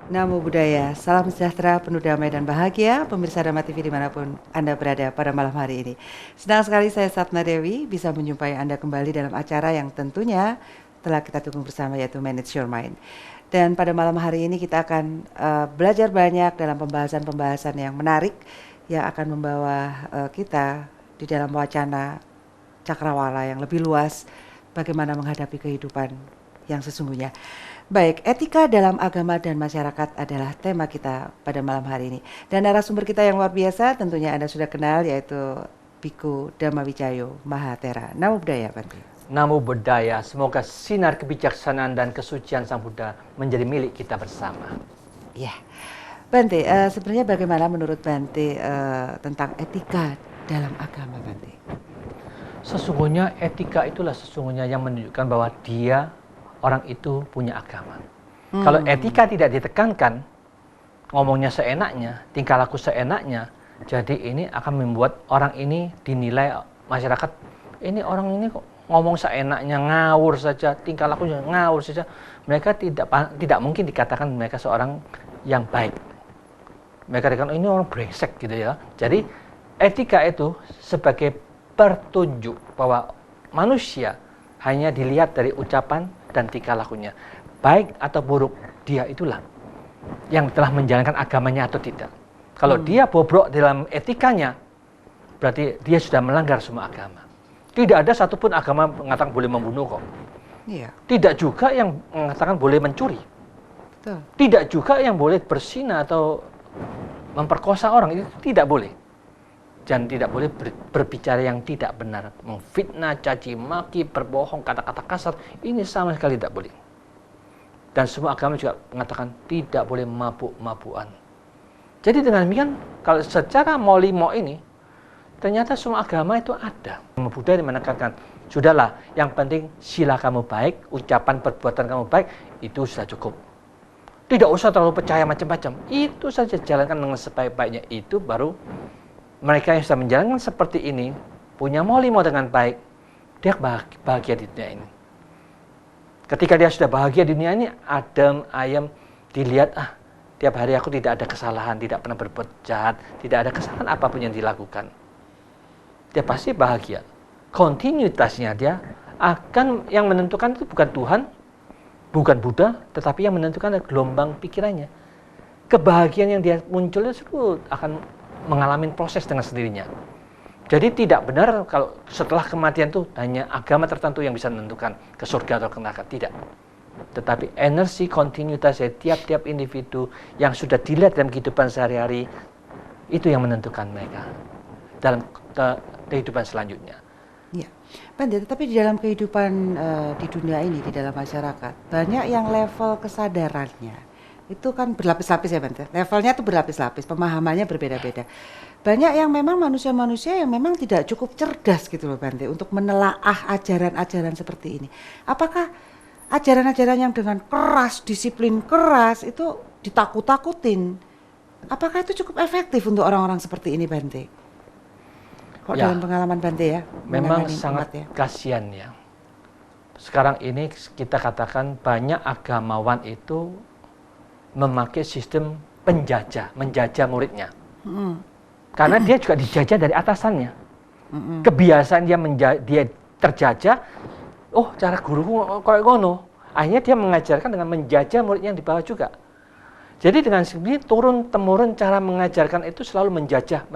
Namo Buddhaya, salam sejahtera, penuh damai dan bahagia, pemirsa Dhamma TV dimanapun Anda berada pada malam hari ini. Senang sekali saya Sapna Dewi bisa menjumpai Anda kembali dalam acara yang tentunya telah kita tunggu bersama, yaitu Manage Your Mind. Dan pada malam hari ini kita akan belajar banyak dalam pembahasan-pembahasan yang menarik yang akan membawa kita di dalam wacana cakrawala yang lebih luas, bagaimana menghadapi kehidupan yang sesungguhnya. Baik, etika dalam agama dan masyarakat adalah tema kita pada malam hari ini. Dan narasumber kita yang luar biasa tentunya Anda sudah kenal, yaitu Biku Dhamma Wicayo Mahatera. Namo Buddhaya, Bante. Namo Buddhaya, semoga sinar kebijaksanaan dan kesucian Sang Buddha menjadi milik kita bersama. Ya, Bante, sebenarnya bagaimana menurut Bante tentang etika dalam agama, Bante? Sesungguhnya etika itulah sesungguhnya yang menunjukkan bahwa orang itu punya agama. Kalau etika tidak ditekankan, ngomongnya seenaknya, tingkah laku seenaknya, jadi ini akan membuat orang ini dinilai masyarakat, ini orang ini kok ngomong seenaknya, ngawur saja, tingkah lakunya ngawur saja. Mereka tidak mungkin dikatakan mereka seorang yang baik. Mereka dikatakan ini orang brengsek gitu ya. Jadi etika itu sebagai petunjuk bahwa manusia hanya dilihat dari ucapan dan tingkah lakunya, baik atau buruk, dia itulah yang telah menjalankan agamanya atau tidak. Kalau dia bobrok dalam etikanya, berarti dia sudah melanggar semua agama. Tidak ada satupun agama mengatakan boleh membunuh kok. Iya. Tidak juga yang mengatakan boleh mencuri. Betul. Tidak juga yang boleh berzina atau memperkosa orang, itu tidak boleh. Dan tidak boleh berbicara yang tidak benar, memfitnah, caci maki, berbohong, kata-kata kasar, ini sama sekali tidak boleh. Dan semua agama juga mengatakan tidak boleh mabuk-mabukan. Jadi dengan demikian, kalau secara molimo ini, ternyata semua agama itu ada. Buddha menekankan, sudahlah, yang penting sila kamu baik, ucapan perbuatan kamu baik, itu sudah cukup. Tidak usah terlalu percaya macam-macam, itu saja jalankan dengan sebaik-baiknya, itu baru mereka yang sudah menjalankan seperti ini, punya molimo dengan baik, dia bahagia di dunia ini. Ketika dia sudah bahagia di dunia ini, adem, ayem, dilihat, tiap hari aku tidak ada kesalahan, tidak pernah berbuat jahat, tidak ada kesalahan apapun yang dilakukan. Dia pasti bahagia. Kontinuitasnya dia akan, yang menentukan itu bukan Tuhan, bukan Buddha, tetapi yang menentukan adalah gelombang pikirannya. Kebahagiaan yang dia muncul itu akan mengalami proses dengan sendirinya. Jadi tidak benar kalau setelah kematian itu hanya agama tertentu yang bisa menentukan ke surga atau ke neraka. Tidak. Tetapi energi kontinuitas dari tiap-tiap individu yang sudah dilihat dalam kehidupan sehari-hari, itu yang menentukan mereka dalam kehidupan selanjutnya. Ya, Bante, tetapi di dalam kehidupan di dunia ini, di dalam masyarakat, banyak yang level kesadarannya itu kan berlapis-lapis ya, Bante. Levelnya itu berlapis-lapis, pemahamannya berbeda-beda. Banyak yang memang manusia-manusia yang memang tidak cukup cerdas gitu loh, Bante, untuk menelaah ajaran-ajaran seperti ini. Apakah ajaran-ajaran yang dengan keras, disiplin keras itu ditakut-takutin? Apakah itu cukup efektif untuk orang-orang seperti ini, Bante? Kok Ya, dalam pengalaman Bante ya? memang menangani sangat umat ya? kasihan ya. Sekarang ini kita katakan banyak agamawan itu memakai sistem penjajah, menjajah muridnya. Karena dia juga dijajah dari atasannya. Kebiasaan dia terjajah, cara guruku kayak ngono. Akhirnya dia mengajarkan dengan menjajah muridnya yang di bawah juga. Jadi dengan sendiri turun-temurun cara mengajarkan itu selalu menjajah,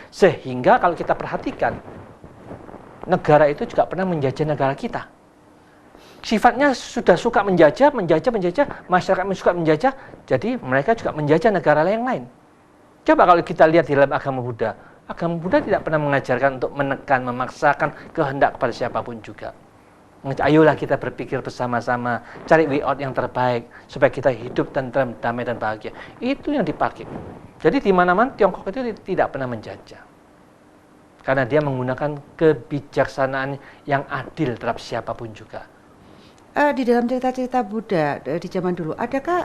sehingga kalau kita perhatikan, negara itu juga pernah menjajah negara kita. Sifatnya sudah suka menjajah, masyarakat suka menjajah, jadi mereka juga menjajah negara yang lain. Coba kalau kita lihat di dalam agama Buddha tidak pernah mengajarkan untuk menekan, memaksakan kehendak kepada siapapun juga. Ayolah kita berpikir bersama-sama, cari way out yang terbaik, supaya kita hidup tentram, damai dan bahagia. Itu yang dipakai. Jadi di mana-mana Tiongkok itu tidak pernah menjajah. Karena dia menggunakan kebijaksanaan yang adil terhadap siapapun juga. Di dalam cerita-cerita Buddha di zaman dulu, adakah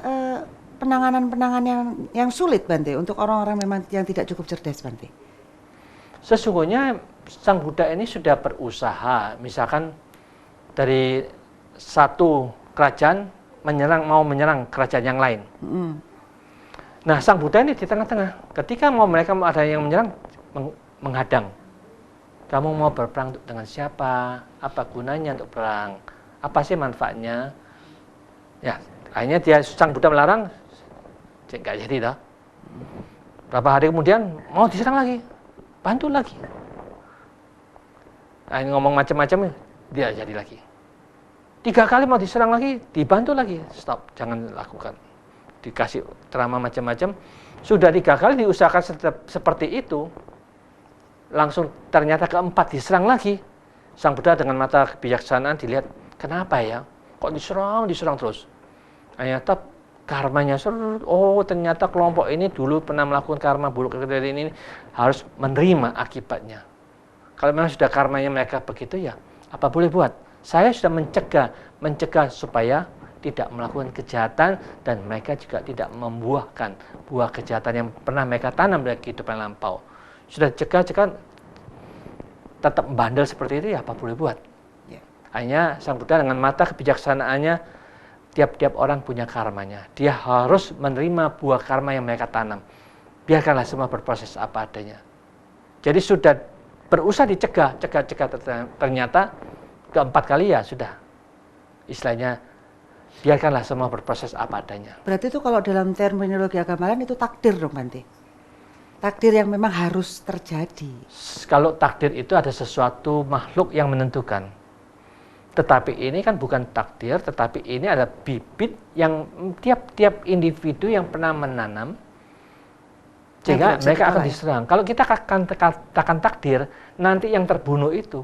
penanganan-penanganan yang sulit, Bante, untuk orang-orang memang yang tidak cukup cerdas, Bante? Sesungguhnya Sang Buddha ini sudah berusaha, misalkan dari satu kerajaan mau menyerang kerajaan yang lain. Nah, Sang Buddha ini di tengah-tengah. Ketika mereka ada yang menyerang, menghadang. Kamu mau berperang dengan siapa? Apa gunanya untuk perang? Apa sih manfaatnya? Ya, akhirnya Sang Buddha melarang, nggak jadi dah. Berapa hari kemudian mau diserang lagi, bantu lagi. Akhirnya ngomong macam-macam, dia jadi lagi. 3 kali mau diserang lagi, dibantu lagi. Stop, jangan lakukan. Dikasih ceramah macam-macam. Sudah 3 kali diusahakan seperti itu, langsung ternyata keempat diserang lagi. Sang Buddha dengan mata kebijaksanaan dilihat, kenapa ya? Kok diserang terus? Ternyata karmanya ternyata kelompok ini dulu pernah melakukan karma buruk kejadian ini, harus menerima akibatnya. Kalau memang sudah karmanya mereka begitu, ya apa boleh buat? Saya sudah mencegah supaya tidak melakukan kejahatan dan mereka juga tidak membuahkan buah kejahatan yang pernah mereka tanam dari kehidupan lampau. Sudah cegah tetap bandel seperti itu, ya apa boleh buat? Hanya Sang Buddha dengan mata kebijaksanaannya, tiap-tiap orang punya karmanya. Dia harus menerima buah karma yang mereka tanam. Biarkanlah semua berproses apa adanya. Jadi sudah berusaha dicegah, ternyata keempat kali ya sudah. Istilahnya, biarkanlah semua berproses apa adanya. Berarti itu kalau dalam terminologi agama lain itu takdir dong, Bante? Takdir yang memang harus terjadi. Kalau takdir itu ada sesuatu makhluk yang menentukan. Tetapi ini kan bukan takdir, tetapi ini ada bibit yang tiap-tiap individu yang pernah menanam, sehingga mereka akan diserang. Kalau kita katakan takdir, nanti yang terbunuh itu,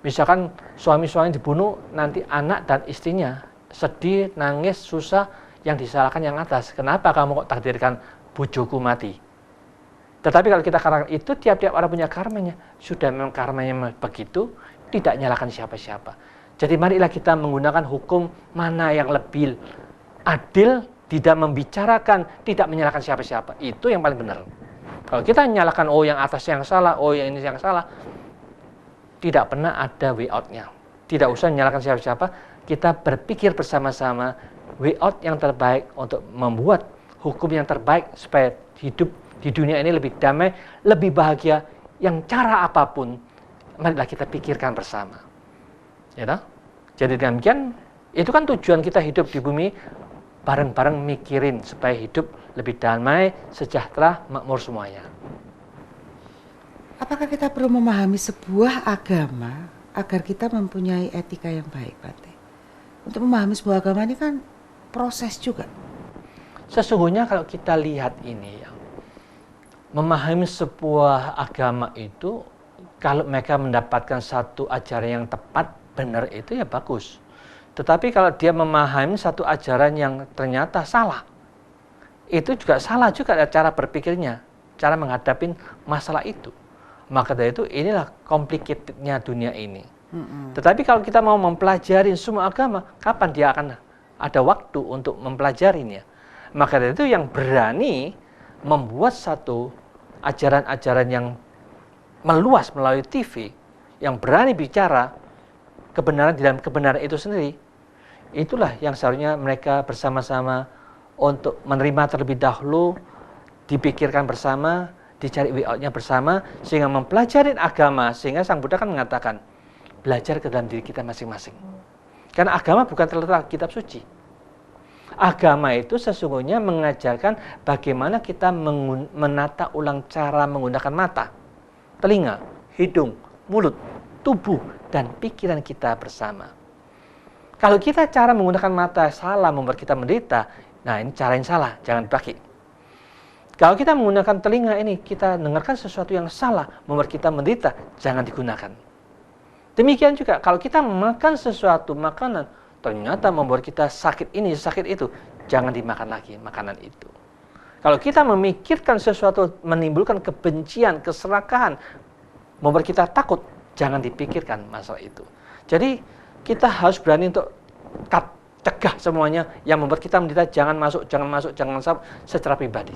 misalkan suami-suami dibunuh, nanti anak dan istrinya sedih, nangis, susah, yang disalahkan yang atas. Kenapa kamu kok takdirkan bojoku mati? Tetapi kalau kita katakan itu, tiap-tiap orang punya karmanya. Sudah memang karmanya begitu, tidak nyalakan siapa-siapa. Jadi marilah kita menggunakan hukum mana yang lebih adil, tidak membicarakan, tidak menyalahkan siapa-siapa. Itu yang paling benar. Kalau kita menyalahkan, oh yang atas yang salah, oh yang ini yang salah, tidak pernah ada way out-nya. Tidak usah menyalahkan siapa-siapa, kita berpikir bersama-sama way out yang terbaik untuk membuat hukum yang terbaik supaya hidup di dunia ini lebih damai, lebih bahagia, yang cara apapun, marilah kita pikirkan bersama. Ya toh? Jadi demikian, itu kan tujuan kita hidup di bumi, bareng-bareng mikirin supaya hidup lebih damai, sejahtera, makmur semuanya. Apakah kita perlu memahami sebuah agama agar kita mempunyai etika yang baik, Bante? Untuk memahami sebuah agama ini kan proses juga. Sesungguhnya kalau kita lihat ini, ya, memahami sebuah agama itu, kalau mereka mendapatkan satu ajaran yang tepat, benar, itu ya bagus. Tetapi kalau dia memahami satu ajaran yang ternyata salah, itu juga salah juga cara berpikirnya, cara menghadapi masalah itu. Maka dari itu inilah complicatednya dunia ini. Tetapi kalau kita mau mempelajari semua agama, kapan dia akan ada waktu untuk mempelajarinya? Maka dari itu yang berani membuat satu ajaran-ajaran yang meluas melalui TV, yang berani bicara kebenaran di dalam kebenaran itu sendiri, itulah yang seharusnya mereka bersama-sama untuk menerima terlebih dahulu, dipikirkan bersama, dicari way out-nya bersama, sehingga mempelajari agama. Sehingga Sang Buddha kan mengatakan, belajar ke dalam diri kita masing-masing. Karena agama bukan terletak kitab suci. Agama itu sesungguhnya mengajarkan bagaimana kita menata ulang cara menggunakan mata, telinga, hidung, mulut, tubuh, dan pikiran kita bersama. Kalau kita cara menggunakan mata salah membuat kita menderita, nah ini cara yang salah, jangan pakai. Kalau kita menggunakan telinga ini, kita dengarkan sesuatu yang salah membuat kita menderita, jangan digunakan. Demikian juga kalau kita makan sesuatu makanan, ternyata membuat kita sakit ini, sakit itu, jangan dimakan lagi makanan itu. Kalau kita memikirkan sesuatu menimbulkan kebencian, keserakahan, membuat kita takut, jangan dipikirkan masalah itu. Jadi kita harus berani untuk cegah semuanya yang membuat kita menderita, jangan masuk secara pribadi.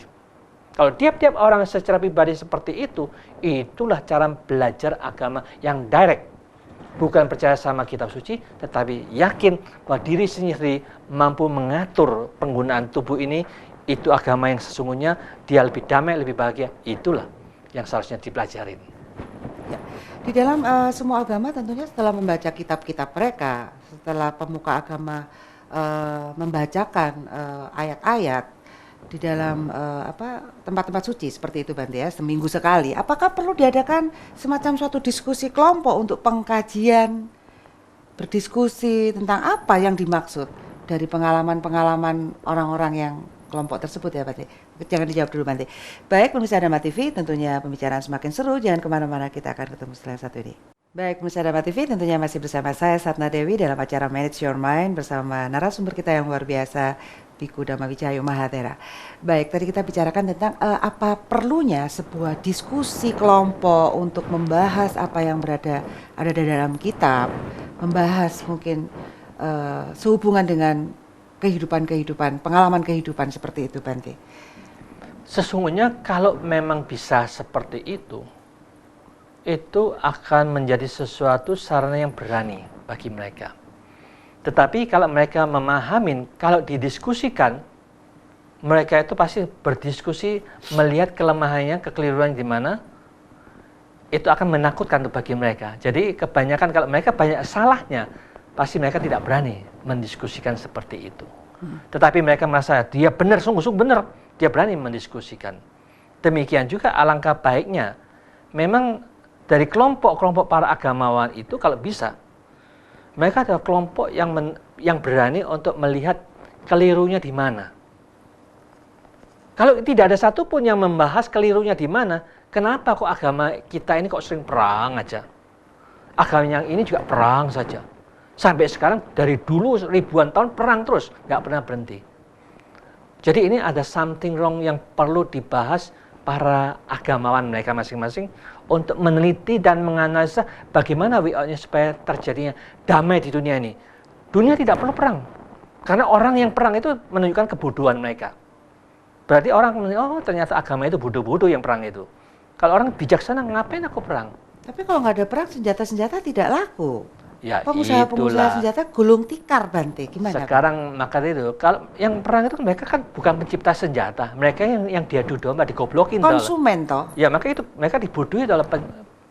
Kalau tiap-tiap orang secara pribadi seperti itu, itulah cara belajar agama yang direct. bukan percaya sama kitab suci, tetapi yakin bahwa diri sendiri mampu mengatur penggunaan tubuh ini, itu agama yang sesungguhnya, dia lebih damai, lebih bahagia. Itulah yang seharusnya dipelajarin. Ya. Di dalam semua agama tentunya setelah membaca kitab-kitab mereka, setelah pemuka agama membacakan ayat-ayat di dalam tempat-tempat suci seperti itu Bante ya, seminggu sekali, apakah perlu diadakan semacam suatu diskusi kelompok untuk pengkajian, berdiskusi tentang apa yang dimaksud dari pengalaman-pengalaman orang-orang yang kelompok tersebut ya Bante? Jangan dijawab dulu Bante. Baik pemirsa Dhamma TV, tentunya pembicaraan semakin seru, jangan kemana-mana, kita akan ketemu setelah yang satu ini. Baik pemirsa Dhamma TV, tentunya masih bersama saya Satna Dewi dalam acara Manage Your Mind bersama narasumber kita yang luar biasa, Biku Dhamma Wicayo Mahathera. Baik, tadi kita bicarakan tentang apa perlunya sebuah diskusi kelompok untuk membahas apa yang ada di dalam kitab, membahas mungkin sehubungan dengan kehidupan, pengalaman kehidupan seperti itu Bante. Sesungguhnya kalau memang bisa seperti itu akan menjadi sesuatu sarana yang berani bagi mereka. Tetapi kalau mereka memahamin, kalau didiskusikan, mereka itu pasti berdiskusi melihat kelemahannya, kekeliruan di mana, itu akan menakutkan bagi mereka. Jadi kebanyakan kalau mereka banyak salahnya, pasti mereka tidak berani mendiskusikan seperti itu. Tetapi mereka merasa dia benar, sungguh-sungguh benar, dia berani mendiskusikan. Demikian juga alangkah baiknya, memang dari kelompok-kelompok para agamawan itu kalau bisa, mereka adalah kelompok yang berani untuk melihat kelirunya di mana. Kalau tidak ada satupun yang membahas kelirunya di mana, kenapa kok agama kita ini kok sering perang aja? Agama yang ini juga perang saja. Sampai sekarang dari dulu ribuan tahun perang terus, nggak pernah berhenti. Jadi ini ada something wrong yang perlu dibahas para agamawan mereka masing-masing untuk meneliti dan menganalisa bagaimana way-out-nya supaya terjadinya damai di dunia ini. Dunia tidak perlu perang. Karena orang yang perang itu menunjukkan kebodohan mereka. Berarti orang oh ternyata agama itu bodoh-bodoh yang perang itu. Kalau orang bijaksana, ngapain aku perang? Tapi kalau nggak ada perang, senjata-senjata tidak laku. Ya, pengusaha senjata gulung tikar Bante, gimana? Sekarang maka itu, kalau yang perang itu mereka kan bukan pencipta senjata, mereka yang diadu domba, digoblokin. Konsumen toh? Ya maka itu mereka dibodohi oleh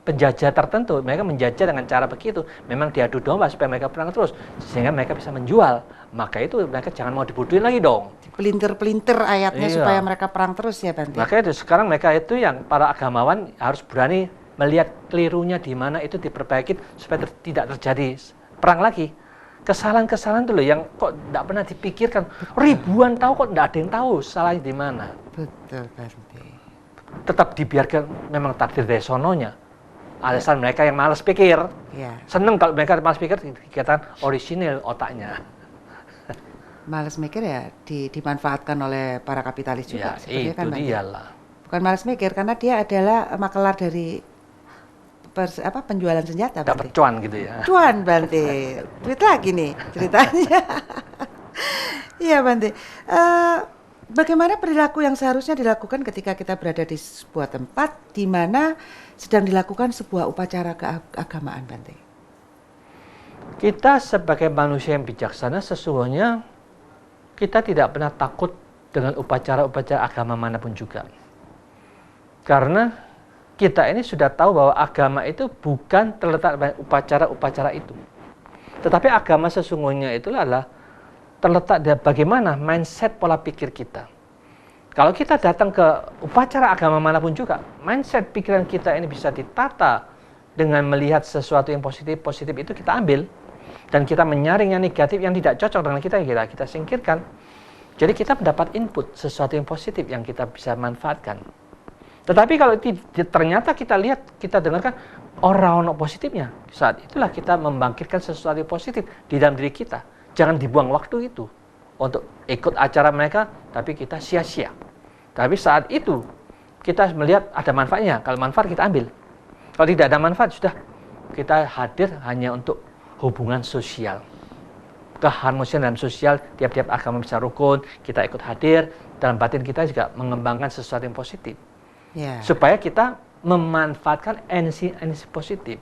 penjajah tertentu, mereka menjajah dengan cara begitu, memang diadu domba supaya mereka perang terus, sehingga mereka bisa menjual. Maka itu mereka jangan mau dibodohin lagi dong. Pelintir-pelintir ayatnya supaya mereka perang terus ya Bante. Maka itu sekarang mereka itu yang para agamawan harus berani melihat kelirunya di mana itu diperbaiki supaya tidak terjadi perang lagi. Kesalahan-kesalahan itu loh yang kok tidak pernah dipikirkan. Ribuan tahun kok tidak ada yang tahu salahnya di mana. Betul Bante. Tetap dibiarkan memang takdir dari sononya. Alasan mereka yang malas pikir. Ya. Seneng kalau mereka malas pikir dikatakan orisinil otaknya. Malas mikir ya dimanfaatkan oleh para kapitalis juga. Ya itu kan, dialah. Bukan malas mikir karena dia adalah makelar dari penjualan senjata. Dapat cuan gitu ya. Cuan Bante. Duit lagi nih ceritanya. Iya Bante. Bagaimana perilaku yang seharusnya dilakukan ketika kita berada di sebuah tempat di mana sedang dilakukan sebuah upacara keagamaan Bante? Kita sebagai manusia yang bijaksana sesungguhnya kita tidak pernah takut dengan upacara-upacara agama manapun juga. Karena kita ini sudah tahu bahwa agama itu bukan terletak pada upacara-upacara itu. Tetapi agama sesungguhnya itu adalah terletak dari bagaimana mindset pola pikir kita. Kalau kita datang ke upacara agama manapun juga, mindset pikiran kita ini bisa ditata dengan melihat sesuatu yang positif itu kita ambil. Dan kita menyaring yang negatif, yang tidak cocok dengan kita singkirkan. Jadi kita mendapat input sesuatu yang positif yang kita bisa manfaatkan. Tetapi kalau ternyata kita lihat, kita dengarkan orang positifnya, saat itulah kita membangkitkan sesuatu yang positif di dalam diri kita. Jangan dibuang waktu itu untuk ikut acara mereka, tapi kita sia-sia. Tapi saat itu kita melihat ada manfaatnya, kalau manfaat kita ambil. Kalau tidak ada manfaat, sudah kita hadir hanya untuk hubungan sosial. Keharmonisan dalam sosial, tiap-tiap agama bisa rukun, kita ikut hadir, dalam batin kita juga mengembangkan sesuatu yang positif. Supaya kita memanfaatkan energi positif.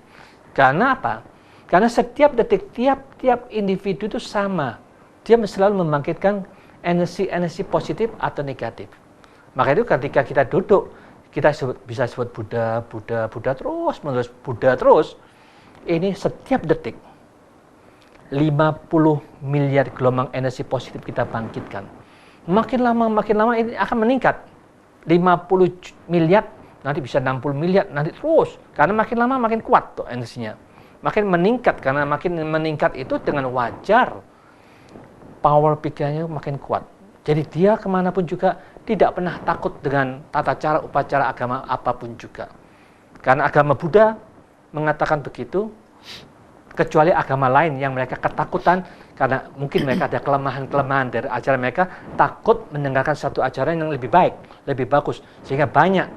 Karena apa? Karena setiap detik, tiap individu itu sama. Dia selalu membangkitkan energi positif atau negatif. Maka itu ketika kita duduk, kita bisa sebut Buddha, Buddha, Buddha terus, menerus Buddha terus. Ini setiap detik 50 miliar gelombang energi positif kita bangkitkan. Makin lama ini akan meningkat. 50 miliar, nanti bisa 60 miliar, nanti terus. Karena makin lama makin kuat tuh energinya. Makin meningkat, karena makin meningkat itu dengan wajar. Power pikirannya makin kuat. Jadi dia kemanapun juga tidak pernah takut dengan tata cara upacara agama apapun juga. Karena agama Buddha mengatakan begitu, kecuali agama lain yang mereka ketakutan karena mungkin mereka ada kelemahan-kelemahan dari ajaran mereka, takut mendengarkan satu ajaran yang lebih baik, lebih bagus. Sehingga banyak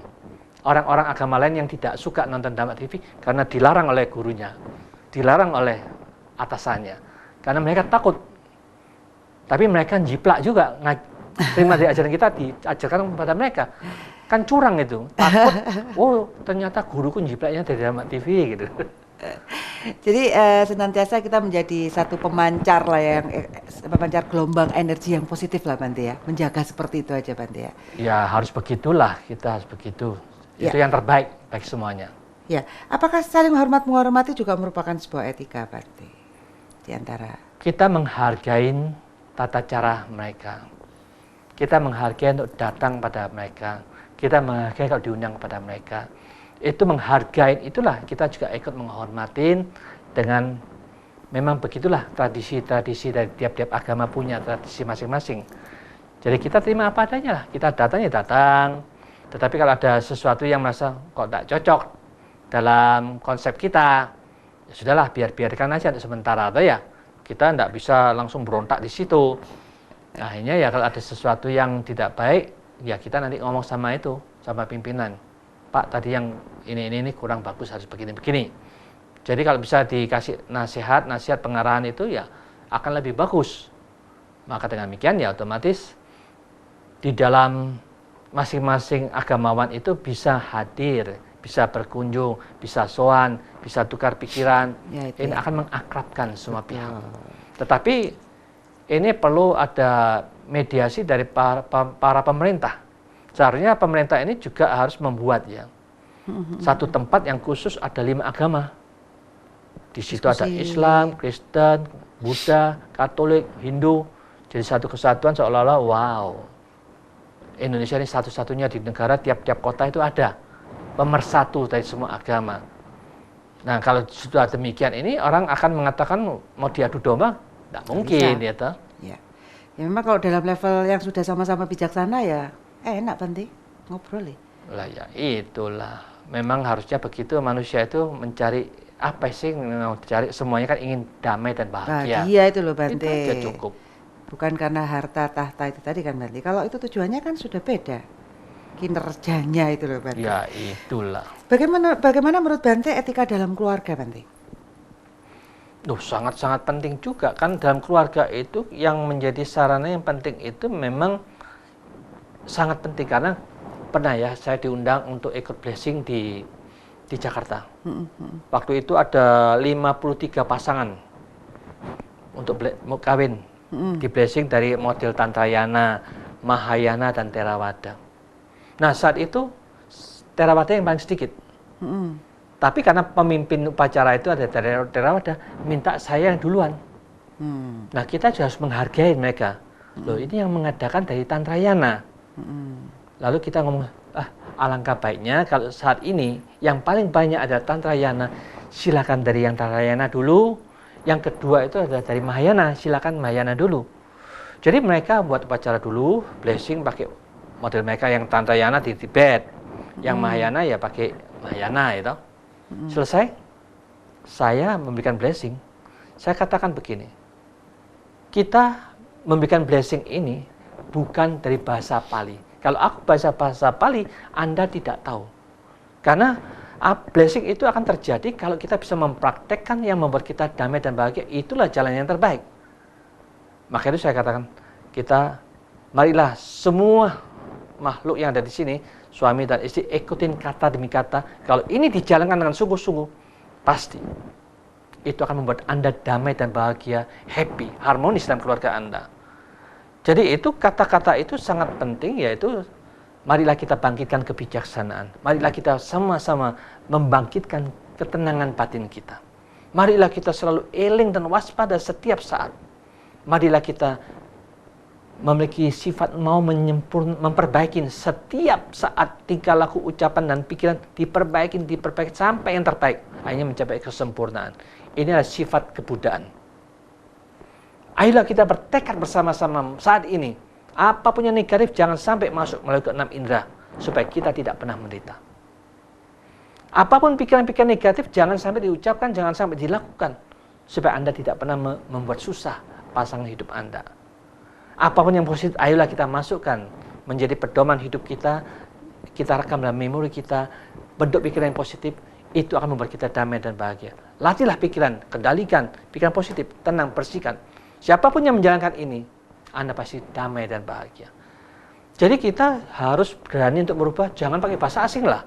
orang-orang agama lain yang tidak suka nonton Dhamma TV karena dilarang oleh gurunya, dilarang oleh atasannya. Karena mereka takut. Tapi mereka jiplak juga, terima dari ajaran kita, diajarkan kepada mereka. Kan curang itu, takut, oh ternyata guruku jiplaknya dari Dhamma TV gitu. Jadi senantiasa kita menjadi satu pemancar lah yang pemancar gelombang energi yang positif lah Bante ya. Menjaga seperti itu aja Bante ya. Ya harus begitulah, kita harus begitu. Ya. Itu yang terbaik bagi semuanya. Ya, apakah saling menghormati juga merupakan sebuah etika Bante? Di antara kita menghargai tata cara mereka. Kita menghargai untuk datang pada mereka. Kita menghargai kalau diundang kepada mereka. Itu menghargai, itulah kita juga ikut menghormatin dengan memang begitulah tradisi-tradisi dari tiap-tiap agama punya tradisi masing-masing. Jadi kita terima apa adanya lah. Kita datang ya datang. Tetapi kalau ada sesuatu yang merasa kok tak cocok dalam konsep kita, ya sudahlah biarkan aja untuk sementara atau ya. Kita tidak bisa langsung berontak di situ. Nah, akhirnya ya kalau ada sesuatu yang tidak baik, ya kita nanti ngomong sama itu, sama pimpinan. Pak, tadi yang ini kurang bagus, harus begini-begini. Jadi kalau bisa dikasih nasihat pengarahan itu ya akan lebih bagus. Maka dengan demikian ya otomatis di dalam masing-masing agamawan itu bisa hadir, bisa berkunjung, bisa sowan, bisa tukar pikiran. Ya, ini ya akan mengakrabkan semua pihak. Tetapi ini perlu ada mediasi dari para pemerintah. Seharusnya pemerintah ini juga harus membuat ya satu tempat yang khusus ada 5 agama. Di situ ada Islam, Kristen, Buddha, Katolik, Hindu. Jadi satu kesatuan seolah-olah wow. Indonesia ini satu-satunya di negara tiap-tiap kota itu ada pemersatu dari semua agama. Nah, kalau sudah demikian ini orang akan mengatakan mau diadu domba, tidak mungkin ya toh. Ya. Ya memang kalau dalam level yang sudah sama-sama bijaksana ya enak Bante ngobrol ya. Lah ya itulah. Memang harusnya begitu, manusia itu mencari apa sih, mau cari semuanya kan ingin damai dan bahagia. Bahagia itu loh Bante. Itu aja cukup. Bukan karena harta tahta itu tadi kan Bante. Kalau itu tujuannya kan sudah beda. Kinerjanya itu loh Bante. Ya itulah. Bagaimana menurut Bante etika dalam keluarga Bante? Sangat-sangat penting juga kan dalam keluarga itu yang menjadi sarana yang penting itu memang sangat penting karena pernah ya saya diundang untuk ikut blessing di Jakarta. Waktu itu ada 53 pasangan untuk mau kawin di blessing dari model Tantrayana, Mahayana dan Theravada. Nah saat itu Theravada yang paling sedikit. Tapi karena pemimpin upacara itu ada dari Theravada, minta saya yang duluan. Nah kita juga harus menghargai mereka. Loh ini yang mengadakan dari Tantrayana. Lalu kita ngomong, alangkah baiknya kalau saat ini yang paling banyak ada Tantrayana, silakan dari yang Tantrayana dulu. Yang kedua itu adalah dari Mahayana, silakan Mahayana dulu. Jadi mereka buat upacara dulu, blessing pakai model mereka yang Tantrayana di Tibet, yang Mahayana ya pakai Mahayana itu. Selesai, saya memberikan blessing. Saya katakan begini, kita memberikan blessing ini bukan dari bahasa Pali. Kalau aku bahasa Pali, Anda tidak tahu. Karena blessing itu akan terjadi kalau kita bisa mempraktekkan yang membuat kita damai dan bahagia. Itulah jalan yang terbaik. Maka itu saya katakan, marilah semua makhluk yang ada di sini, suami dan istri, ikutin kata demi kata. Kalau ini dijalankan dengan sungguh-sungguh, pasti itu akan membuat Anda damai dan bahagia, happy, harmonis dalam keluarga Anda. Jadi itu kata-kata itu sangat penting, yaitu marilah kita bangkitkan kebijaksanaan. Marilah kita sama-sama membangkitkan ketenangan batin kita. Marilah kita selalu eling dan waspada setiap saat. Marilah kita memiliki sifat mau memperbaiki setiap saat tingkah laku, ucapan, dan pikiran diperbaiki sampai yang terbaik. Akhirnya mencapai kesempurnaan. Ini adalah sifat kebudaan. Ayolah kita bertekad bersama-sama saat ini. Apapun yang negatif jangan sampai masuk melalui keenam indera, supaya kita tidak pernah menderita. Apapun pikiran-pikiran negatif jangan sampai diucapkan, jangan sampai dilakukan, supaya Anda tidak pernah membuat susah pasangan hidup Anda. Apapun yang positif, ayolah kita masukkan menjadi pedoman hidup kita. Kita rekam dalam memori kita, bentuk pikiran yang positif, itu akan membuat kita damai dan bahagia. Latihlah pikiran, kendalikan pikiran positif, tenang, bersihkan. Siapapun yang menjalankan ini, Anda pasti damai dan bahagia. Jadi kita harus berani untuk berubah, jangan pakai bahasa asing lah.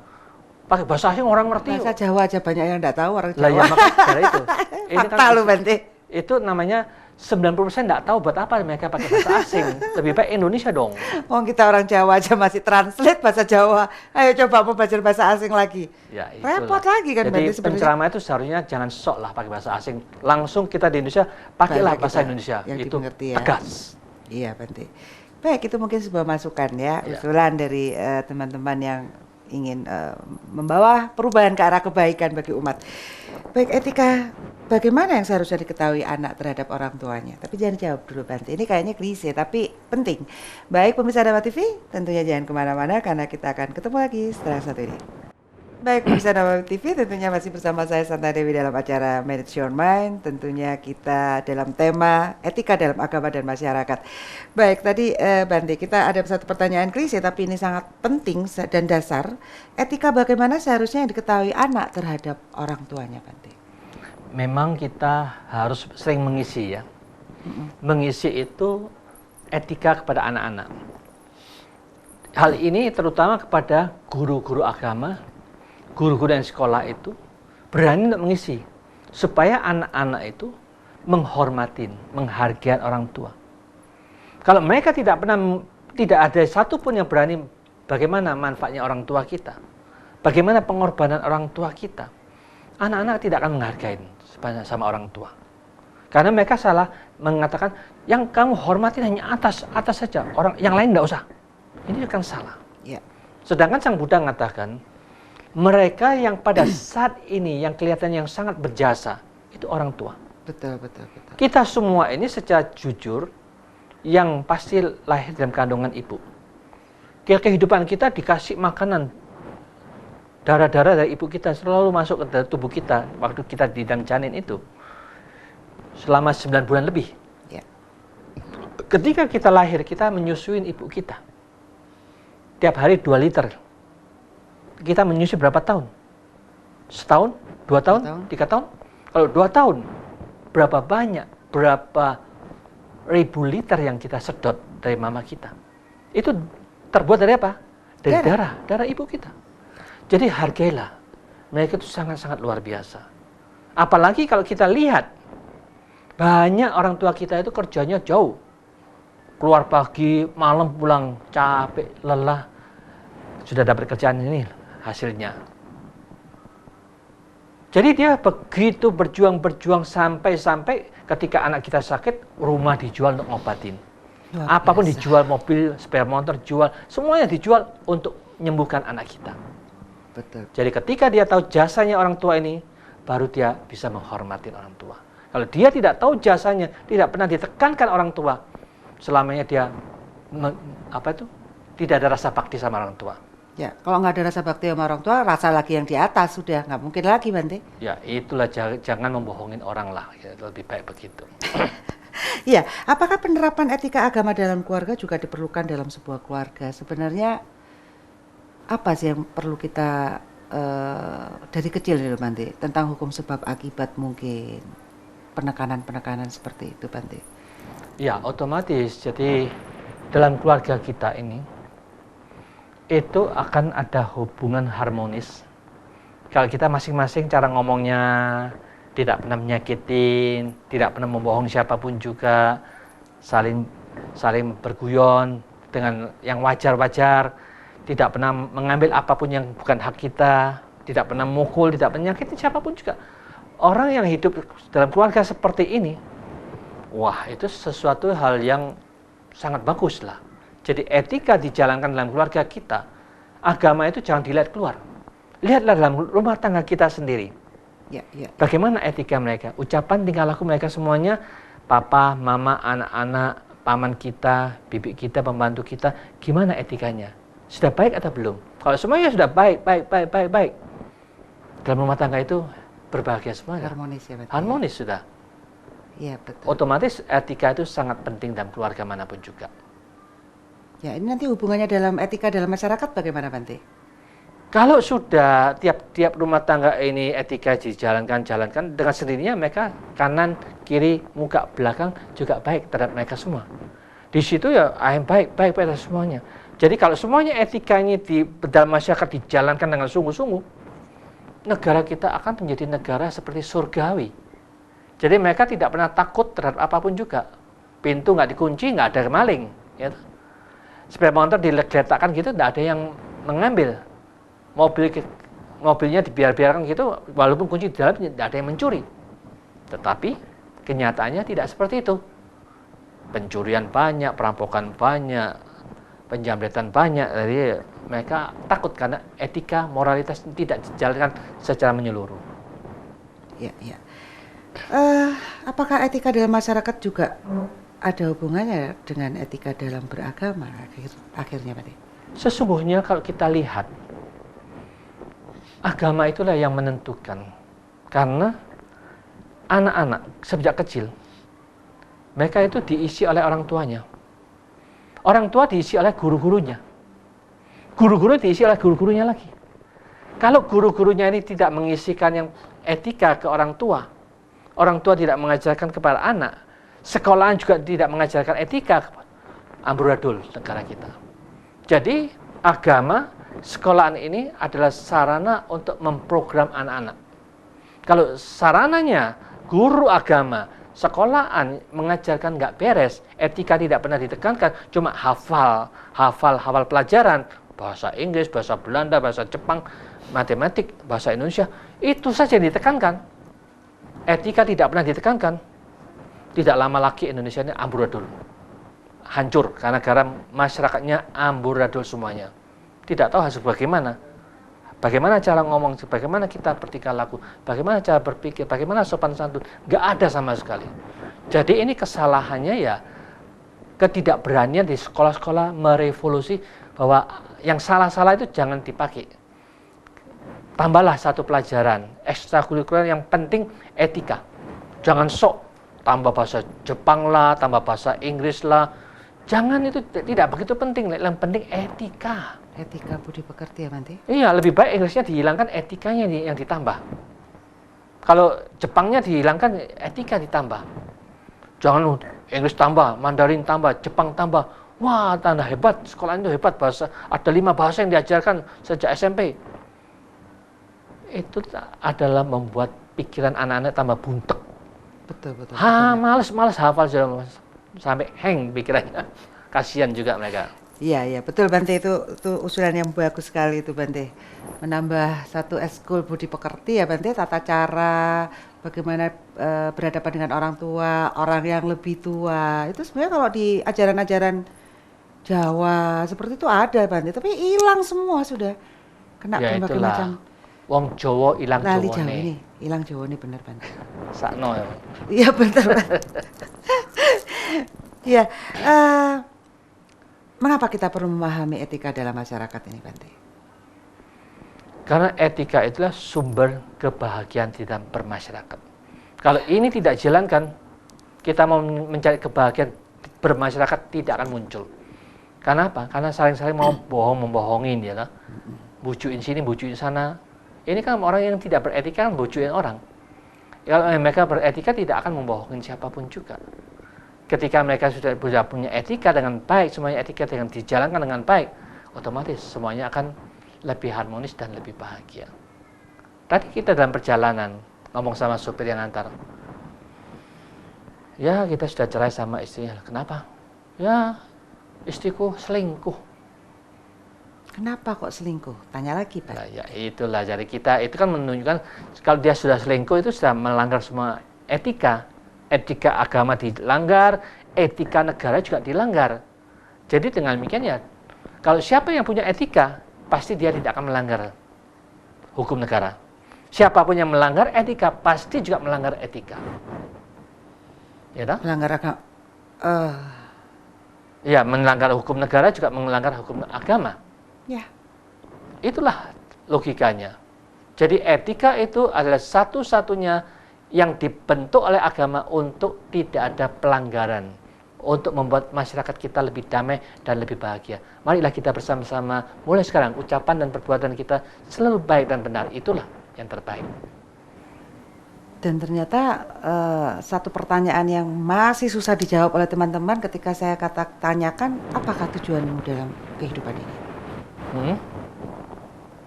Pakai bahasa asing orang ngerti. Bahasa Jawa aja banyak yang enggak tahu orang Jawa. Lah ya makanya itu. Ini Fakta lu, Bante. Itu namanya 90% enggak tahu buat apa mereka pakai bahasa asing. Lebih baik Indonesia dong. Wong kita orang Jawa aja masih translate bahasa Jawa. Ayo coba mau belajar bahasa asing lagi. Ya, itulah. Repot lagi kan, Jadi Bante, sebenarnya. penceramah itu seharusnya jangan sok lah pakai bahasa asing. Langsung kita di Indonesia pakailah bahasa Indonesia. Yang Itu dimengerti ya. tegas. Iya, Bante. Baik, itu mungkin sebuah masukan ya, Ya. usulan dari teman-teman yang ingin membawa perubahan ke arah kebaikan bagi umat. Baik, etika bagaimana yang seharusnya diketahui anak terhadap orang tuanya? Tapi jangan jawab dulu, Bante. Ini kayaknya klise, tapi penting. Baik, pemirsa Dharma TV, tentunya jangan kemana-mana karena kita akan ketemu lagi setelah satu ini. Baik, pemirsa Dharma TV, tentunya masih bersama saya Santa Dewi dalam acara Manage Your Mind. Tentunya kita dalam tema etika dalam agama dan masyarakat. Baik, tadi Bante, kita ada satu pertanyaan klise, tapi ini sangat penting dan dasar. Etika bagaimana seharusnya yang diketahui anak terhadap orang tuanya, Bante? Memang kita harus sering mengisi ya. Mengisi itu etika kepada anak-anak. Hal ini terutama kepada guru-guru agama, guru-guru yang sekolah itu berani untuk mengisi supaya anak-anak itu menghormatin, menghargai orang tua. Kalau mereka tidak ada satupun yang berani bagaimana manfaatnya orang tua kita, bagaimana pengorbanan orang tua kita, anak-anak tidak akan menghargai sama orang tua. Karena mereka salah mengatakan yang kamu hormatin hanya atas saja, orang yang lain tidak usah. Ini kan salah. Ya. Sedangkan Sang Buddha mengatakan mereka yang pada saat ini yang kelihatan yang sangat berjasa itu orang tua. Betul. Kita semua ini secara jujur yang pasti lahir dalam kandungan ibu. Kehidupan kita dikasih makanan, darah-darah dari ibu kita selalu masuk ke dalam tubuh kita waktu kita di dalam janin itu selama 9 bulan lebih. Ya. Ketika kita lahir, kita menyusuin ibu kita. Tiap hari 2 liter. Kita menyusui berapa tahun? Setahun? 2 tahun? 3 tahun? Kalau 2 tahun, berapa banyak, berapa ribu liter yang kita sedot dari mama kita? Itu terbuat dari apa? Dari darah ibu kita. Jadi hargailah. Mereka itu sangat-sangat luar biasa. Apalagi kalau kita lihat, banyak orang tua kita itu kerjanya jauh. Keluar pagi, malam pulang, capek, lelah. Sudah dapat kerjaan ini hasilnya. Jadi dia begitu berjuang sampai ketika anak kita sakit, rumah dijual untuk ngobatin. Apapun dijual, mobil, sepeda motor jual, semuanya dijual untuk menyembuhkan anak kita. Betul. Jadi ketika dia tahu jasanya orang tua ini, baru dia bisa menghormati orang tua. Kalau dia tidak tahu jasanya, tidak pernah ditekankan orang tua, selamanya dia tidak ada rasa bakti sama orang tua. Ya, kalau nggak ada rasa bakti sama orang tua, rasa lagi yang di atas sudah nggak mungkin lagi, Bante. Ya, itulah jangan membohongin orang lah, ya, lebih baik begitu. Iya, apakah penerapan etika agama dalam keluarga juga diperlukan dalam sebuah keluarga? Sebenarnya apa sih yang perlu kita dari kecil nih, Bante, tentang hukum sebab akibat mungkin penekanan seperti itu, Bante? Ya, otomatis. Jadi dalam keluarga kita ini itu akan ada hubungan harmonis. Kalau kita masing-masing cara ngomongnya tidak pernah menyakitin, tidak pernah membohong siapapun juga, saling berguyon dengan yang wajar-wajar, tidak pernah mengambil apapun yang bukan hak kita, tidak pernah mukul, tidak pernah menyakitin siapapun juga. Orang yang hidup dalam keluarga seperti ini, wah itu sesuatu hal yang sangat bagus lah. Jadi etika dijalankan dalam keluarga kita, agama itu jangan dilihat keluar. Lihatlah dalam rumah tangga kita sendiri. Bagaimana etika mereka, ucapan tingkah laku mereka semuanya, papa, mama, anak-anak, paman kita, bibi kita, pembantu kita, gimana etikanya? Sudah baik atau belum? Kalau semuanya sudah baik, dalam rumah tangga itu berbahagia semuanya. Harmonis ya, harmonis sudah. Iya, betul. Otomatis etika itu sangat penting dalam keluarga manapun juga. Ya, ini nanti hubungannya dalam etika dalam masyarakat bagaimana, Bante? Kalau sudah tiap rumah tangga ini etika jalankan dengan sendirinya, mereka kanan, kiri, muka, belakang juga baik terhadap mereka semua. Di situ ya baik terhadap semuanya. Jadi kalau semuanya etika ini di dalam masyarakat dijalankan dengan sungguh-sungguh, negara kita akan menjadi negara seperti surgawi. Jadi mereka tidak pernah takut terhadap apapun juga. Pintu nggak dikunci, nggak ada maling. Ya. Sepeda motor diletakkan gitu, tidak ada yang mengambil. Mobilnya dibiarkan gitu, walaupun kunci di dalam tidak ada yang mencuri. Tetapi kenyataannya tidak seperti itu. Pencurian banyak, perampokan banyak, penjamretan banyak. Jadi mereka takut karena etika, moralitas tidak dijalankan secara menyeluruh. Ya. Apakah etika dalam masyarakat juga ada hubungannya dengan etika dalam beragama akhirnya, Pak? Sesungguhnya kalau kita lihat, agama itulah yang menentukan. Karena anak-anak sejak kecil, mereka itu diisi oleh orang tuanya. Orang tua diisi oleh guru-gurunya. Guru-guru diisi oleh guru-gurunya lagi. Kalau guru-gurunya ini tidak mengisikan yang etika ke orang tua tidak mengajarkan kepada anak, sekolahan juga tidak mengajarkan etika, amburadul negara kita. Jadi agama, sekolahan ini adalah sarana untuk memprogram anak-anak. Kalau sarananya guru agama, sekolahan mengajarkan nggak beres, etika tidak pernah ditekankan, cuma hafal pelajaran, bahasa Inggris, bahasa Belanda, bahasa Jepang, matematik, bahasa Indonesia, itu saja yang ditekankan. Etika tidak pernah ditekankan. Tidak lama lagi Indonesia ini amburadul. Hancur karena masyarakatnya amburadul semuanya. Tidak tahu harus bagaimana. Bagaimana cara ngomong, bagaimana kita bertingkah laku, bagaimana cara berpikir, bagaimana sopan santun, nggak ada sama sekali. Jadi ini kesalahannya ya ketidakberanian di sekolah-sekolah merevolusi bahwa yang salah-salah itu jangan dipakai. Tambahlah satu pelajaran ekstrakurikuler yang penting etika. Jangan sok tambah bahasa Jepang lah, tambah bahasa Inggris lah. Jangan, itu tidak begitu penting. Yang penting etika. Etika budi pekerti ya, Bante? Iya, lebih baik Inggrisnya dihilangkan, etikanya yang ditambah. Kalau Jepangnya dihilangkan, etika ditambah. Jangan Inggris tambah, Mandarin tambah, Jepang tambah. Wah, tanda hebat, sekolah itu hebat, bahasa. Ada 5 bahasa yang diajarkan sejak SMP. Itu adalah membuat pikiran anak-anak tambah buntek. Betul. Males hafal sampai hang pikirannya. Kasihan juga mereka. Iya, betul, Bante, itu usulan yang bagus sekali itu, Bante. Menambah satu eskul budi pekerti ya, Bante, tata cara bagaimana berhadapan dengan orang tua, orang yang lebih tua. Itu sebenarnya kalau di ajaran-ajaran Jawa seperti itu ada, Bante, tapi hilang semua sudah. Kena ya berbagai itulah. macam. Wong Jawa hilang Jawa nih. Hilang Jawa nih, bener, Bante. Sakno ya. Iya, betul. Iya, mengapa kita perlu memahami etika dalam masyarakat ini, Bante? Karena etika itulah sumber kebahagiaan di dalam bermasyarakat. Kalau ini tidak dijalankan, kita mau mencari kebahagiaan bermasyarakat tidak akan muncul. Karena apa? Karena saling-saling mau membohongin ya, bujukin sini, bujukin sana. Ini kan orang yang tidak beretika kan bujukin orang. Kalau mereka beretika tidak akan membohongin siapapun juga. Ketika mereka sudah punya etika dengan baik, semuanya etika dengan dijalankan dengan baik, otomatis semuanya akan lebih harmonis dan lebih bahagia. Tadi kita dalam perjalanan ngomong sama supir yang antar. Ya, kita sudah cerai sama istrinya. Kenapa? Ya, istriku selingkuh. Kenapa kok selingkuh? Tanya lagi, Pak. Nah, ya itulah, jadi kita itu kan menunjukkan kalau dia sudah selingkuh itu sudah melanggar semua etika. Etika agama dilanggar, etika negara juga dilanggar. Jadi dengan demikian ya, kalau siapa yang punya etika, pasti dia tidak akan melanggar hukum negara. Siapapun yang melanggar etika, pasti juga melanggar etika. Ya toh? Melanggar agama. Ya, melanggar hukum negara juga melanggar hukum agama. Ya. Itulah logikanya. Jadi etika itu adalah satu-satunya yang dibentuk oleh agama untuk tidak ada pelanggaran, untuk membuat masyarakat kita lebih damai dan lebih bahagia. Marilah kita bersama-sama mulai sekarang ucapan dan perbuatan kita selalu baik dan benar. Itulah yang terbaik. Dan ternyata satu pertanyaan yang masih susah dijawab oleh teman-teman ketika saya tanyakan, apakah tujuanmu dalam kehidupan ini?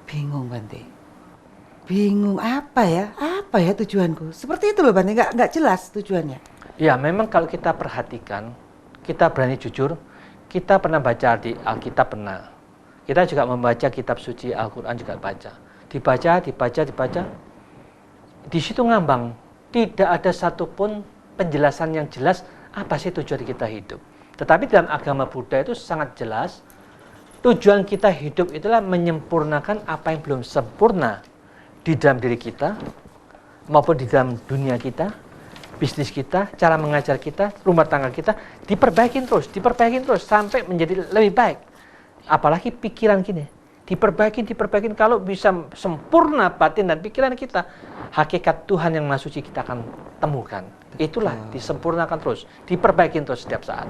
Bingung, Bante. Bingung apa ya tujuanku? Seperti itu loh, Bante, nggak jelas tujuannya. Ya, memang kalau kita perhatikan, kita berani jujur, kita pernah baca di Alkitab pernah. Kita juga membaca kitab suci Al-Quran juga baca. Dibaca. Di situ ngambang, tidak ada satupun penjelasan yang jelas apa sih tujuan kita hidup. Tetapi dalam agama Buddha itu sangat jelas, tujuan kita hidup itulah menyempurnakan apa yang belum sempurna di dalam diri kita, maupun di dalam dunia kita, bisnis kita, cara mengajar kita, rumah tangga kita, diperbaikin terus, sampai menjadi lebih baik. Apalagi pikiran gini, diperbaikin, kalau bisa sempurna batin dan pikiran kita, hakikat Tuhan yang Maha Suci kita akan temukan. Itulah disempurnakan terus, diperbaikin terus setiap saat.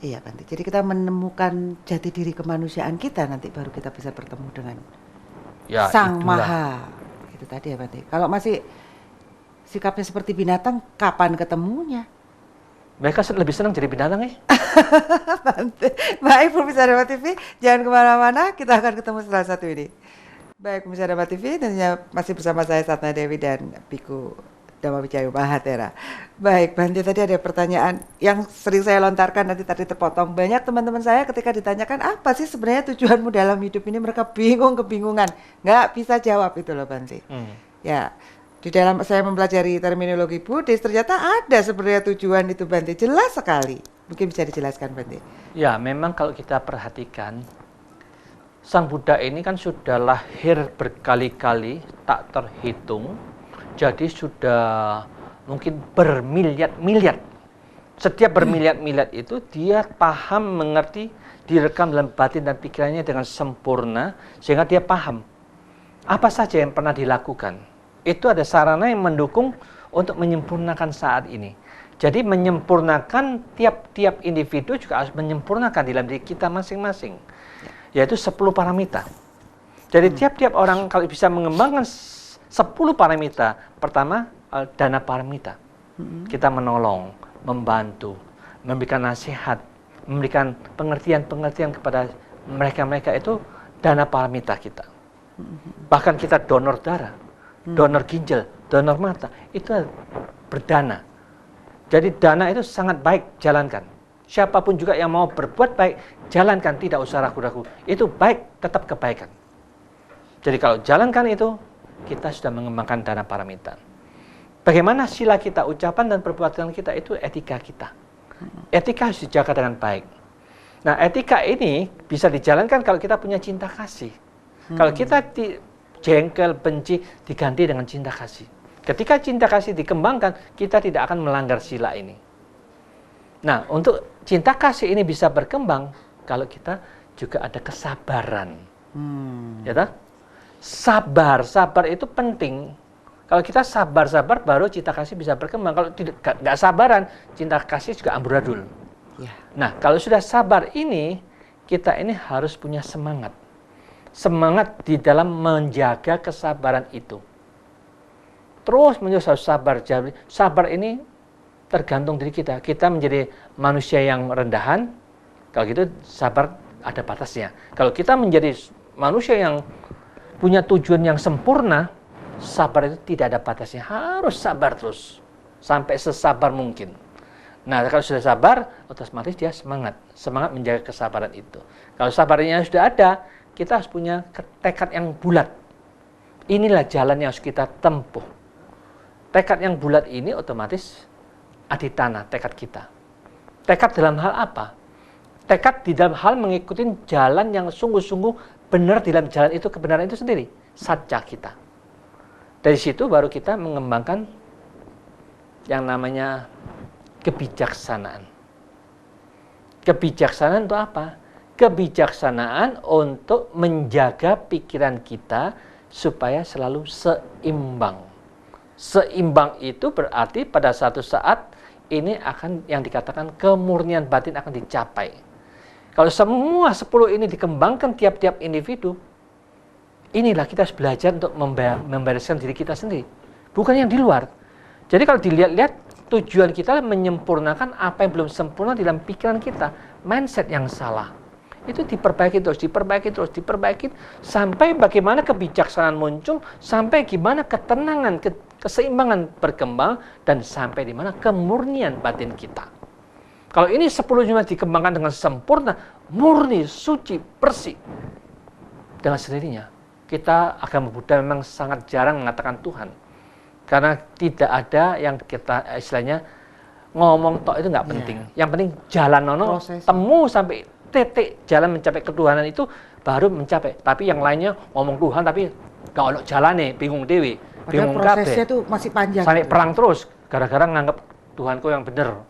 Iya, Bante. Jadi kita menemukan jati diri kemanusiaan kita, nanti baru kita bisa bertemu dengan Sang Maha. Itu tadi ya, Bante. Kalau masih sikapnya seperti binatang, kapan ketemunya? Mereka lebih senang jadi binatang ya. Bante. Baik, pemirsa Dhamma TV, jangan kemana-mana, kita akan ketemu setelah satu ini. Baik, pemirsa Dhamma TV, tentunya masih bersama saya Satna Dewi dan Biku Dhamma Wicaya Mahathera. Baik, Bante, tadi ada pertanyaan yang sering saya lontarkan, nanti tadi terpotong. Banyak teman-teman saya ketika ditanyakan, apa sih sebenarnya tujuanmu dalam hidup ini, mereka kebingungan. Nggak bisa jawab itu loh, Bante. Ya, di dalam saya mempelajari terminologi Buddhis, ternyata ada sebenarnya tujuan itu, Bante. Jelas sekali. Mungkin bisa dijelaskan, Bante. Ya, memang kalau kita perhatikan, Sang Buddha ini kan sudah lahir berkali-kali, tak terhitung. Jadi sudah mungkin bermiliar-miliar. Setiap bermiliar-miliar itu dia paham, mengerti, direkam dalam batin dan pikirannya dengan sempurna, sehingga dia paham apa saja yang pernah dilakukan. Itu ada sarana yang mendukung untuk menyempurnakan saat ini. Jadi menyempurnakan tiap-tiap individu juga harus menyempurnakan dalam diri kita masing-masing. Yaitu 10 paramita. Jadi tiap-tiap orang kalau bisa mengembangkan 10 paramita. Pertama, dana paramita. Kita menolong, membantu, memberikan nasihat, memberikan pengertian-pengertian kepada mereka-mereka, itu dana paramita kita. Bahkan kita donor darah, donor ginjal, donor mata, itu berdana. Jadi dana itu sangat baik, jalankan. Siapapun juga yang mau berbuat baik, jalankan, tidak usah ragu-ragu. Itu baik, tetap kebaikan. Jadi kalau jalankan itu, kita sudah mengembangkan dana paramita. Bagaimana sila kita, ucapan dan perbuatan kita, itu etika kita. Etika harus dijaga dengan baik. Nah, etika ini bisa dijalankan kalau kita punya cinta kasih. Kalau kita jengkel, benci, diganti dengan cinta kasih. Ketika cinta kasih dikembangkan, kita tidak akan melanggar sila ini. Nah, untuk cinta kasih ini bisa berkembang kalau kita juga ada kesabaran. Ya tak? Sabar itu penting. Kalau kita sabar baru cinta kasih bisa berkembang. Kalau nggak sabaran, cinta kasih juga amburadul. Ya. Nah, kalau sudah sabar ini, kita ini harus punya semangat. Semangat di dalam menjaga kesabaran itu. Terus menerus harus sabar. Jadi, sabar ini tergantung diri kita. Kita menjadi manusia yang rendahan, kalau gitu sabar ada batasnya. Kalau kita menjadi manusia yang punya tujuan yang sempurna, sabar itu tidak ada batasnya, harus sabar terus sampai sesabar mungkin. Nah, kalau sudah sabar, otomatis dia semangat menjaga kesabaran itu. Kalau sabarnya sudah ada, kita harus punya tekad yang bulat. Inilah jalan yang harus kita tempuh. Tekad yang bulat ini otomatis ada di tanah tekad kita. Tekad dalam hal apa? Tekad di dalam hal mengikuti jalan yang sungguh-sungguh benar di dalam jalan itu, kebenaran itu sendiri, satya kita. Dari situ baru kita mengembangkan yang namanya kebijaksanaan. Kebijaksanaan itu apa? Kebijaksanaan untuk menjaga pikiran kita supaya selalu seimbang. Seimbang itu berarti pada satu saat ini akan yang dikatakan kemurnian batin akan dicapai. Kalau semua 10 ini dikembangkan tiap-tiap individu, inilah kita harus belajar untuk membereskan diri kita sendiri. Bukan yang di luar. Jadi kalau dilihat-lihat, tujuan kita menyempurnakan apa yang belum sempurna dalam pikiran kita. Mindset yang salah. Itu diperbaiki terus, diperbaiki, sampai bagaimana kebijaksanaan muncul, sampai gimana ketenangan, keseimbangan berkembang, dan sampai di mana kemurnian batin kita. Kalau ini 10 cuma dikembangkan dengan sempurna, murni, suci, bersih, dengan sendirinya, kita agama Buddha memang sangat jarang mengatakan Tuhan. Karena tidak ada yang kita istilahnya ngomong tok itu nggak penting. Yang penting jalan temu sampai titik jalan mencapai ketuhanan itu baru mencapai. Tapi yang lainnya ngomong Tuhan tapi nggak ada jalan nih, bingung dewi, bingung kabeh. Prosesnya itu masih panjang. Sampai perang terus gara-gara nganggap Tuhanku yang benar.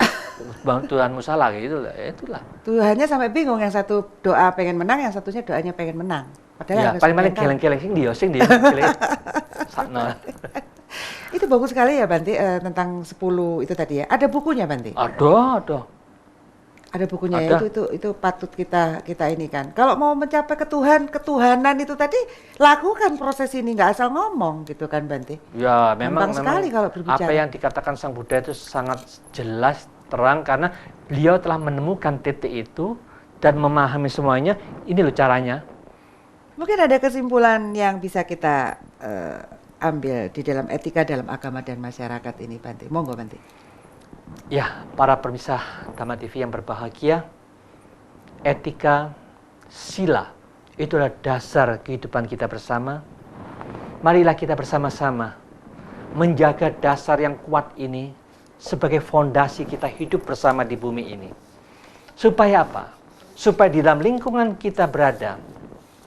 Tuhanmu salah gitu lah. Itulah. Tuhannya sampai bingung, yang satu doa pengen menang, yang satunya doanya pengen menang. Padahal ya, paling geleng-geleng sing dia. Sakno. Itu bagus sekali ya Bante, tentang 10 itu tadi ya. Ada bukunya Bante? Ada. Ada bukunya ada. Ya, itu patut kita ini kan. Kalau mau mencapai ketuhanan itu tadi, lakukan proses ini, nggak asal ngomong gitu kan Bante. Ya, memang sekali kalau berbicara. Apa yang dikatakan Sang Buddha itu sangat jelas, terang, karena beliau telah menemukan titik itu dan memahami semuanya. Ini loh caranya. Mungkin ada kesimpulan yang bisa kita ambil di dalam etika dalam agama dan masyarakat ini Bante. Monggo Bante. Ya, para pemirsa Dhamma TV yang berbahagia, etika, sila, itulah dasar kehidupan kita bersama. Marilah kita bersama-sama menjaga dasar yang kuat ini sebagai fondasi kita hidup bersama di bumi ini. Supaya apa? Supaya di dalam lingkungan kita berada,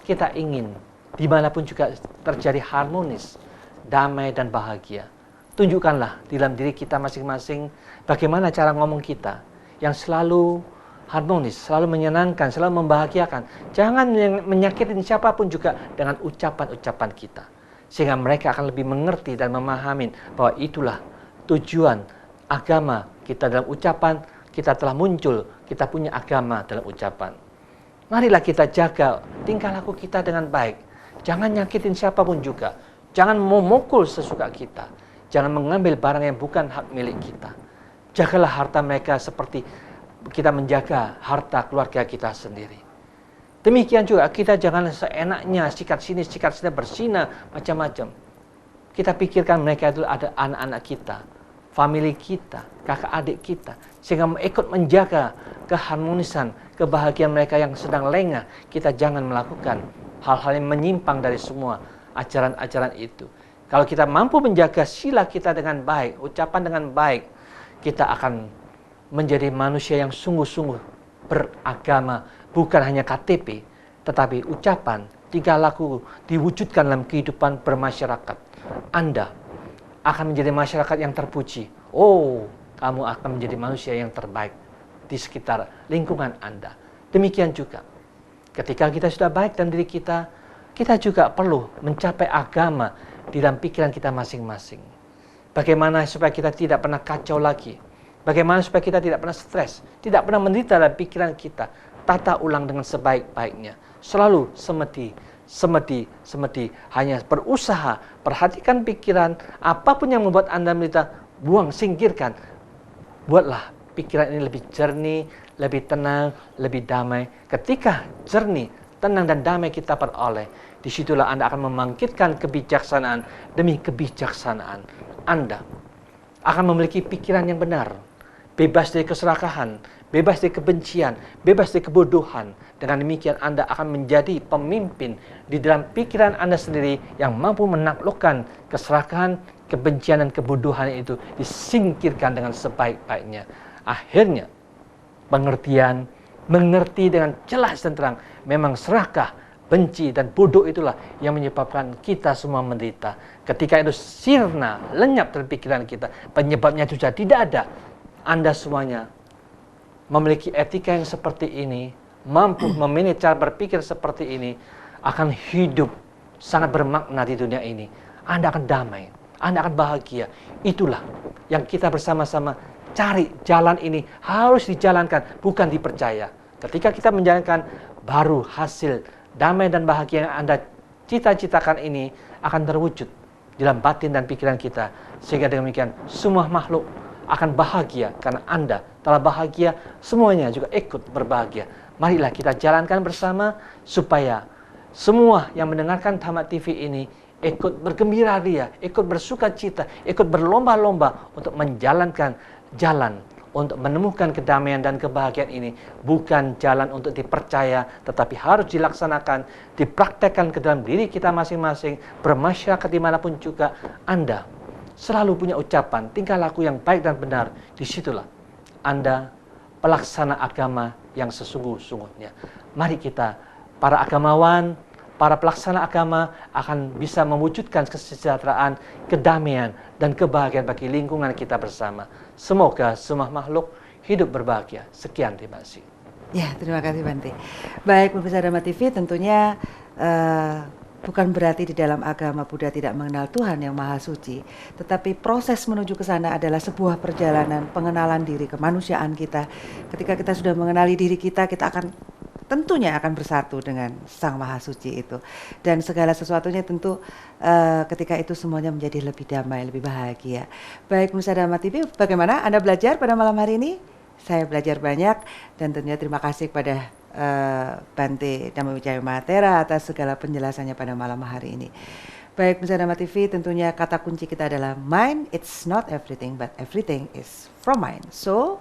kita ingin dimanapun juga terjadi harmonis, damai dan bahagia. Tunjukkanlah di dalam diri kita masing-masing bagaimana cara ngomong kita yang selalu harmonis, selalu menyenangkan, selalu membahagiakan. Jangan menyakitin siapapun juga dengan ucapan-ucapan kita. Sehingga mereka akan lebih mengerti dan memahami bahwa itulah tujuan agama kita dalam ucapan. Kita telah muncul, kita punya agama dalam ucapan. Marilah kita jaga tingkah laku kita dengan baik. Jangan nyakitin siapapun juga. Jangan memukul sesuka kita. Jangan mengambil barang yang bukan hak milik kita. Jagalah harta mereka seperti kita menjaga harta keluarga kita sendiri. Demikian juga kita jangan seenaknya sikat sini bersina macam-macam. Kita pikirkan mereka itu ada anak-anak kita, famili kita, kakak adik kita, sehingga ikut menjaga keharmonisan, kebahagiaan mereka yang sedang lengah. Kita jangan melakukan hal-hal yang menyimpang dari semua ajaran-ajaran itu. Kalau kita mampu menjaga sila kita dengan baik, ucapan dengan baik, kita akan menjadi manusia yang sungguh-sungguh beragama, bukan hanya KTP, tetapi ucapan, tingkah laku diwujudkan dalam kehidupan bermasyarakat. Anda akan menjadi masyarakat yang terpuji. Oh, kamu akan menjadi manusia yang terbaik di sekitar lingkungan Anda. Demikian juga, ketika kita sudah baik dalam diri kita juga perlu mencapai agama di dalam pikiran kita masing-masing. Bagaimana supaya kita tidak pernah kacau lagi. Bagaimana supaya kita tidak pernah stres, tidak pernah menderita dalam pikiran kita. Tata ulang dengan sebaik-baiknya. Selalu semedi, hanya berusaha, perhatikan pikiran, apapun yang membuat Anda menderita, buang, singkirkan. Buatlah pikiran ini lebih jernih, lebih tenang, lebih damai. Ketika jernih, tenang dan damai kita peroleh, disitulah Anda akan membangkitkan kebijaksanaan demi kebijaksanaan. Anda akan memiliki pikiran yang benar, bebas dari keserakahan, bebas dari kebencian, bebas dari kebodohan. Dengan demikian Anda akan menjadi pemimpin di dalam pikiran Anda sendiri yang mampu menaklukkan keserakahan, kebencian, dan kebodohan itu disingkirkan dengan sebaik-baiknya. Akhirnya, pengertian, mengerti dengan jelas dan terang, memang serakah, benci, dan bodoh itulah yang menyebabkan kita semua menderita. Ketika itu sirna, lenyap dari pikiran kita, penyebabnya itu sudah tidak ada. Anda semuanya memiliki etika yang seperti ini, mampu memanage cara berpikir seperti ini, akan hidup sangat bermakna di dunia ini. Anda akan damai, Anda akan bahagia. Itulah yang kita bersama-sama cari. Jalan ini harus dijalankan, bukan dipercaya. Ketika kita menjalankan, baru hasil damai dan bahagia yang Anda cita-citakan ini akan terwujud dalam batin dan pikiran kita. Sehingga dengan demikian semua makhluk akan bahagia karena Anda telah bahagia, semuanya juga ikut berbahagia. Marilah kita jalankan bersama supaya semua yang mendengarkan Tamat TV ini ikut bergembira ria, ikut bersuka cita, ikut berlomba-lomba untuk menjalankan jalan untuk menemukan kedamaian dan kebahagiaan ini. Bukan jalan untuk dipercaya, tetapi harus dilaksanakan, dipraktekkan ke dalam diri kita masing-masing, bermasyarakat dimanapun juga. Anda selalu punya ucapan, tingkah laku yang baik dan benar. Disitulah Anda pelaksana agama yang sesungguh-sungguhnya. Mari kita, para agamawan, para pelaksana agama, akan bisa mewujudkan kesejahteraan, kedamaian, dan kebahagiaan bagi lingkungan kita bersama. Semoga semua makhluk hidup berbahagia. Sekian, terima kasih. Ya, terima kasih Bante. Baik, pemirsa Dhamma TV, tentunya bukan berarti di dalam agama Buddha tidak mengenal Tuhan yang Maha Suci, tetapi proses menuju ke sana adalah sebuah perjalanan pengenalan diri, kemanusiaan kita. Ketika kita sudah mengenali diri kita, kita akan tentunya akan bersatu dengan Sang Maha Suci itu. Dan segala sesuatunya tentu ketika itu semuanya menjadi lebih damai, lebih bahagia. Baik, pemirsa Dhamma TV, bagaimana Anda belajar pada malam hari ini? Saya belajar banyak dan tentunya terima kasih kepada Bante Dhammawijaya Mahathera atas segala penjelasannya pada malam hari ini. Baik, pemirsa Dhamma TV, tentunya kata kunci kita adalah mind. It's not everything, but everything is from mind. So,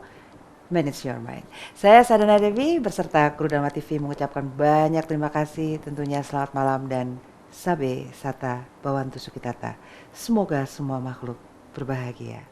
manage your mind. Saya Sadana Dewi beserta kru Dhamma TV mengucapkan banyak terima kasih. Tentunya selamat malam dan Sabe Sata Bhavantu Sukhitata. Semoga semua makhluk berbahagia.